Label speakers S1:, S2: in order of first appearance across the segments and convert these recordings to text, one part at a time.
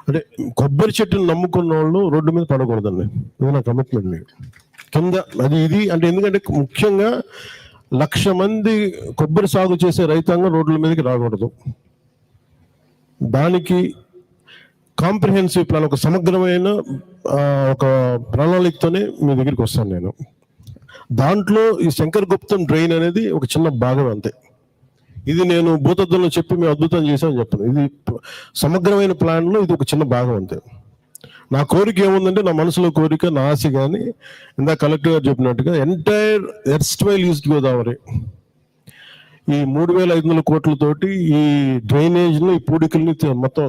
S1: అంటే కొబ్బరి చెట్టును నమ్ముకున్న వాళ్ళు రోడ్డు మీద పడకూడదండి, ఇది నా కమిట్మెంట్. కింద అది ఇది అంటే ఎందుకంటే ముఖ్యంగా 1,00,000 మంది కొబ్బరి సాగు చేసే రైతాంగం రోడ్ల మీదకి రాకూడదు. దానికి కాంప్రిహెన్సివ్ ప్లాన్, ఒక సమగ్రమైన ఒక ప్రణాళికతోనే మీ దగ్గరికి వస్తాను నేను. దాంట్లో ఈ శంకర్ గుప్తం డ్రైన్ అనేది ఒక చిన్న భాగం అంతే. ఇది నేను భూతద్దంలో చెప్పి మేము అద్భుతం చేశామని చెప్పను, ఇది సమగ్రమైన ప్లాన్లో ఇది ఒక చిన్న భాగం అంతే. నా కోరిక ఏముందంటే, నా మనసులో కోరిక, నా ఆశ కానీ ఇందాక కలెక్టర్ గారు చెప్పినట్టుగా ఎంటైర్ ఎర్స్ట్వైల్ ఈస్ట్ గోదావరి ఈ 3,500 కోట్లతోటి ఈ డ్రైనేజ్ని, ఈ పూడికల్ని మొత్తం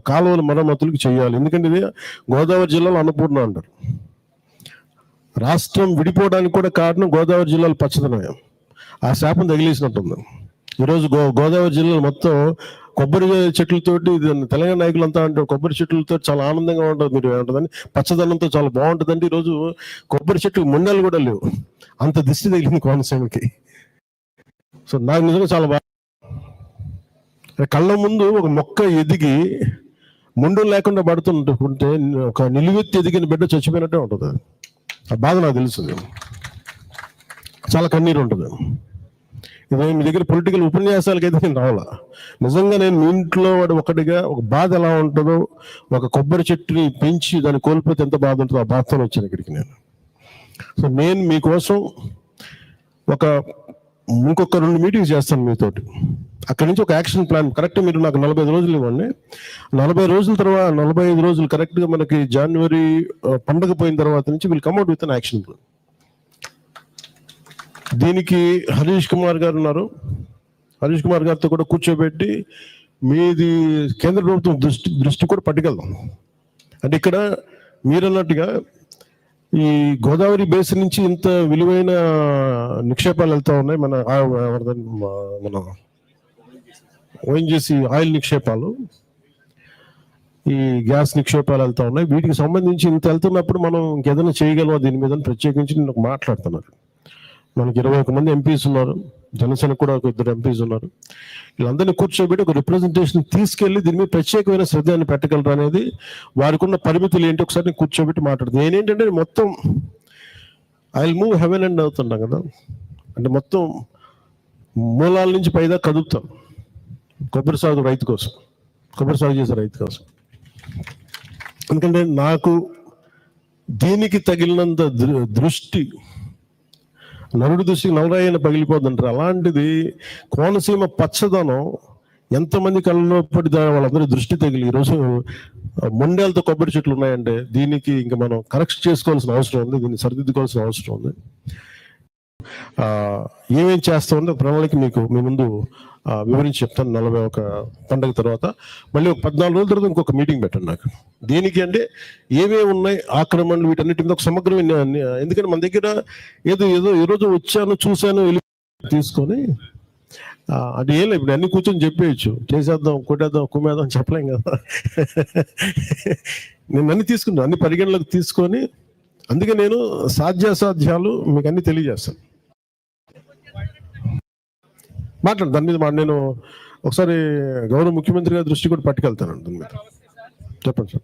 S1: కాలువల మరమ్మతులకు చేయాలి. ఎందుకంటే ఇది గోదావరి జిల్లాలో అన్నపూర్ణ అంటారు. రాష్ట్రం విడిపోవడానికి కూడా కారణం గోదావరి జిల్లాలో పచ్చదనం, ఆ శాపం తగిలేసినట్టుంది. ఈరోజు గోదావరి జిల్లాలో మొత్తం కొబ్బరి చెట్లతోటి, తెలంగాణ నాయకులంతా అంటారు కొబ్బరి చెట్లతో చాలా ఆనందంగా ఉంటుంది, మీరు ఏమంటుందని పచ్చదనంతో చాలా బాగుంటుందంటే ఈరోజు కొబ్బరి చెట్లు ముండలు కూడా లేవు, అంత దిష్టి తగిలింది కోనసీమకి. సో నాకు నిజంగా చాలా బాగా, కళ్ళ ముందు ఒక మొక్క ఎదిగి ముండులు లేకుండా పడుతుంటే ఒక నిలువెత్తి ఎదిగిన బిడ్డ చచ్చిపోయినట్టే ఉంటుంది. ఆ బాధ నాకు తెలుస్తుంది, చాలా కన్నీరు ఉంటుంది. ఇదే మీ దగ్గర పొలిటికల్ ఉపన్యాసాలకైతే నేను రావాలా, నిజంగా నేను మీ ఇంట్లో వాడు ఒకటిగా ఒక బాధ ఎలా ఉంటుందో, ఒక కొబ్బరి చెట్టుని పెంచి దాన్ని కోల్పోతే ఎంత బాధ ఉంటుందో ఆ బాధతో వచ్చాను ఇక్కడికి నేను. సో నేను మీకోసం ఇంకొక 2 మీటింగ్స్ చేస్తాను మీతోటి. అక్కడి నుంచి ఒక యాక్షన్ ప్లాన్ కరెక్ట్ మీరు నాకు 45 రోజులు ఇవ్వండి. 45 రోజుల తర్వాత 45 రోజులు కరెక్ట్గా మనకి జనవరి పండగ పోయిన తర్వాత నుంచి వీళ్ళు కమ్అట్ విత్ అన్ యాక్షన్ ప్లాన్. దీనికి హరీష్ కుమార్ గారు ఉన్నారు, హరీష్ కుమార్ గారితో కూడా కూర్చోబెట్టి మీది కేంద్ర ప్రభుత్వం దృష్టి కూడా పట్టుకెళ్దాం. అంటే ఇక్కడ మీరన్నట్టుగా ఈ గోదావరి బేసిన్ నుంచి ఇంత విలువైన నిక్షేపాలు వెళ్తూ ఉన్నాయి, మన ఓఎన్జీసీ ఆయిల్ నిక్షేపాలు, ఈ గ్యాస్ నిక్షేపాలు వెళ్తూ ఉన్నాయి. వీటికి సంబంధించి ఇంత వెళ్తున్నప్పుడు మనం ఇంకేదైనా చేయగలమా దీని మీద ప్రత్యేకించి నేను మాట్లాడుతున్నారు. మనకి 21 మంది ఎంపీస్ ఉన్నారు, జనసేన కూడా ఒక 2 ఎంపీస్ ఉన్నారు. వీళ్ళందరినీ కూర్చోబెట్టి ఒక రిప్రజెంటేషన్ తీసుకెళ్లి దీని మీద ప్రత్యేకమైన శ్రద్ధని పెట్టగలరు అనేది, వారికి ఉన్న పరిమితులు ఏంటి ఒకసారి కూర్చోబెట్టి మాట్లాడుతుంది. నేనేంటంటే మొత్తం I will move heaven and అవుతున్నాం కదా, అంటే మొత్తం మూలాల నుంచి పైదా కదుపుతాం కొబ్బరి సాగు రైతు కోసం, కొబ్బరి సాగు చేసే రైతు కోసం. ఎందుకంటే నాకు దీనికి తగిలినంత దృష్టి, నరుడి దృష్టికి నవరాయన పగిలిపోద్దంటారు, అలాంటిది కోనసీమ పచ్చదనం ఎంతమంది కళ్ళలో పడి వాళ్ళందరూ దృష్టి తగిలి ఈరోజు మొండేలతో కొబ్బరి చెట్లు ఉన్నాయంటే దీనికి ఇంకా మనం కరెక్ట్ చేసుకోవాల్సిన అవసరం ఉంది, దీన్ని సరిదిద్దుకోవాల్సిన అవసరం ఉంది. ఏమేం చేస్తామని ఒక ప్రణాళిక మీకు మీ ముందు వివరించి చెప్తాను. 41 పండుగ తర్వాత మళ్ళీ ఒక 14 రోజుల తర్వాత ఇంకొక మీటింగ్ పెట్టండి నాకు. దేనికి అంటే ఏమేమి ఉన్నాయి ఆక్రమణలు, వీటన్నిటి మీద ఒక సమగ్రమైన, ఎందుకంటే మన దగ్గర ఏదో ఈరోజు వచ్చాను చూశాను వెళ్ళి తీసుకొని అంటే ఏం లేదు, ఇప్పుడు అన్ని కూర్చొని చెప్పేయచ్చు, చేసేద్దాం కొట్టేద్దాం కుమ్మేద్దాం చెప్పలేం కదా. నేను అన్ని తీసుకున్నాను, అన్ని పరిగణలోకి తీసుకొని, అందుకే నేను సాధ్యాసాధ్యాలు మీకు అన్ని తెలియజేస్తాను. మాట్లాడు దాని మీద నేను ఒకసారి గౌరవ ముఖ్యమంత్రి గారి దృష్టి కూడా పట్టుకెళ్తానండి. చెప్పండి సార్.